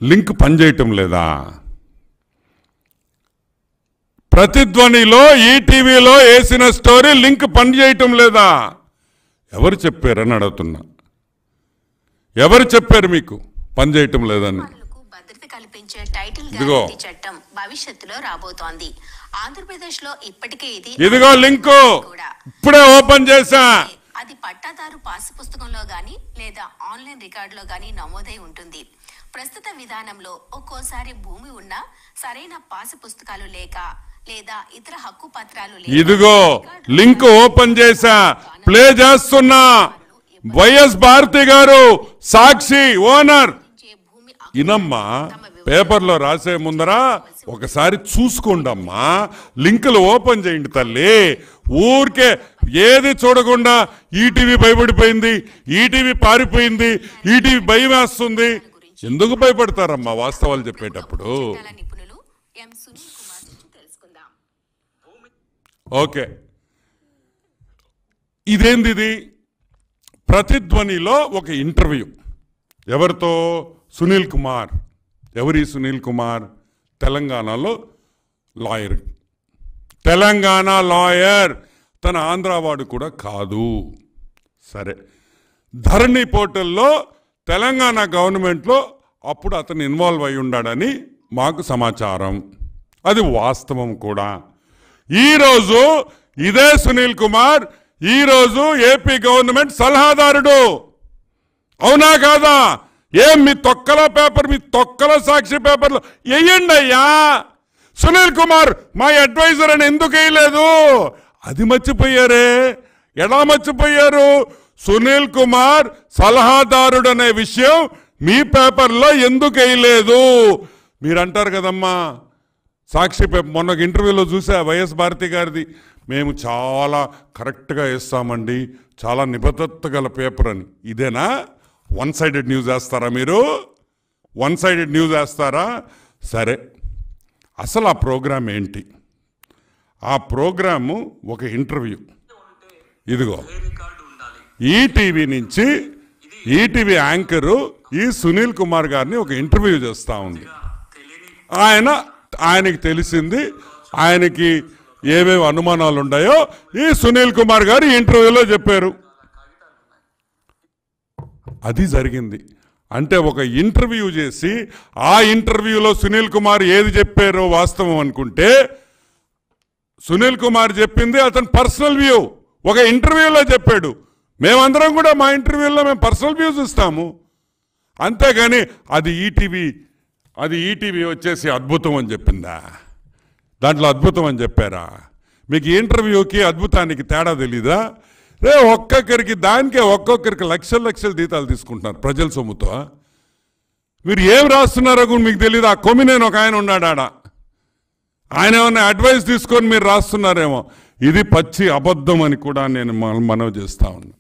Link పనిచేయటం లేదా? ప్రతిధ్వనిలో ఈటీవీలో వేసిన స్టోరీ లింక్ పనిచేయటం లేదా? ఎవరు చెప్పారని అడుగుతున్నా. ఎవరు చెప్పారు మీకు పనిచేయటం లేదని? భద్రత కల్పించే టైటిల్ గ్యారెంటీ చట్టం భవిష్యత్తులో రాబోతోంది. ఆంధ్రప్రదేశ్ లో ఇప్పటికే ఇదిగో లింకు ఇప్పుడే ఓపెన్ చేశా. అది పట్టాదారు పాసు పుస్తకంలో గానీ లేదా ఆన్లైన్ రికార్డులో గానీ నమోదై ఉంటుంది. ప్రస్తుత విధానంలో ఒక్కోసారి భూమి ఉన్నా సరైన పాసు పుస్తకాలు లేక లేదా ఇతర హక్కు పత్రాలు ఇదిగో లింక్ ఓపెన్ చేశా, ప్లే చేస్తున్నా. వైఎస్ భారతి గారు సాక్షి ఓనర్. ఇనమ్మా, పేపర్లో రాసే ముందరా ఒకసారి చూసుకోండమ్మా. లింకులు ఓపెన్ చేయండి తల్లి. ఊరికే ఏది చూడకుండా ఈటీవీ భయపడిపోయింది, ఈటీవీ పారిపోయింది, ఈటీవీ భయం వేస్తుంది. ఎందుకు భయపడతారమ్మా వాస్తవాలు చెప్పేటప్పుడు? ఓకే, ఇదేంది? ఇది ప్రతిధ్వనిలో ఒక ఇంటర్వ్యూ. ఎవరితో? సునీల్ కుమార్. ఎవరి సునీల్ కుమార్? తెలంగాణలో లాయర్. తెలంగాణ లాయర్. తన ఆంధ్రావాడు కూడా కాదు. సరే, ధరణి పోర్టల్లో తెలంగాణ గవర్నమెంట్లో అప్పుడు అతను ఇన్వాల్వ్ అయి ఉన్నాడని మాకు సమాచారం. అది వాస్తవం కూడా. ఈరోజు ఇదే సునీల్ కుమార్ ఈరోజు ఏపీ గవర్నమెంట్ సలహాదారుడు. అవునా కాదా? ఏం మీ తొక్కల పేపర్, మీ తొక్కల సాక్షి పేపర్లో వేయండి అయ్యా. సునీల్ కుమార్ మా అడ్వైజర్ అని ఎందుకు వేయలేదు? అది మర్చిపోయారే. ఎలా మర్చిపోయారు? సునీల్ కుమార్ సలహాదారుడు అనే విషయం మీ పేపర్లో ఎందుకు వేయలేదు? మీరు అంటారు కదమ్మా, సాక్షి పేపర్ మొన్న ఇంటర్వ్యూలో చూసా వైఎస్ భారతి గారిది. మేము చాలా కరెక్ట్గా వేస్తామండి, చాలా నిబద్ధత గల పేపర్ అని. ఇదేనా? వన్ సైడెడ్ న్యూస్ వేస్తారా మీరు? వన్ సైడెడ్ న్యూస్ వేస్తారా? సరే, అసలు ఆ ప్రోగ్రామ్ ఏంటి? ఆ ప్రోగ్రాము ఒక ఇంటర్వ్యూ. ఇదిగో ఈటీవీ నుంచి ఈటీవీ యాంకరు ఈ సునీల్ కుమార్ గారిని ఒక ఇంటర్వ్యూ చేస్తూ ఉంది. ఆయనకి తెలిసింది, ఆయనకి ఏమేమి అనుమానాలు ఉన్నాయో ఈ సునీల్ కుమార్ గారు ఇంటర్వ్యూలో చెప్పారు. అది జరిగింది. అంటే ఒక ఇంటర్వ్యూ చేసి ఆ ఇంటర్వ్యూలో సునీల్ కుమార్ ఏది చెప్పారో వాస్తవం అనుకుంటే, సునీల్ కుమార్ చెప్పింది అతని పర్సనల్ వ్యూ ఒక ఇంటర్వ్యూలో చెప్పాడు. మేమందరం కూడా మా ఇంటర్వ్యూలో మేము పర్సనల్ వ్యూస్ ఇస్తాము. అంతేగాని అది ఈటీవీ వచ్చేసి అద్భుతం అని చెప్పిందా? దాంట్లో అద్భుతం అని చెప్పారా? మీకు ఇంటర్వ్యూకి అద్భుతానికి తేడా తెలీదా? ఒక్కొక్కరికి దానికే ఒక్కొక్కరికి లక్షల లక్షల జీతాలు తీసుకుంటున్నారు ప్రజల సొమ్ముతో. మీరు ఏం రాస్తున్నారో కూడా మీకు తెలీదు. ఆ కొమ్మినేని ఒక ఆయన ఉన్నాడు ఆడ, ఆయన ఏమన్నా అడ్వైస్ తీసుకొని మీరు రాస్తున్నారేమో. ఇది పచ్చి అబద్ధం అని కూడా నేను మనవి చేస్తా ఉన్నా.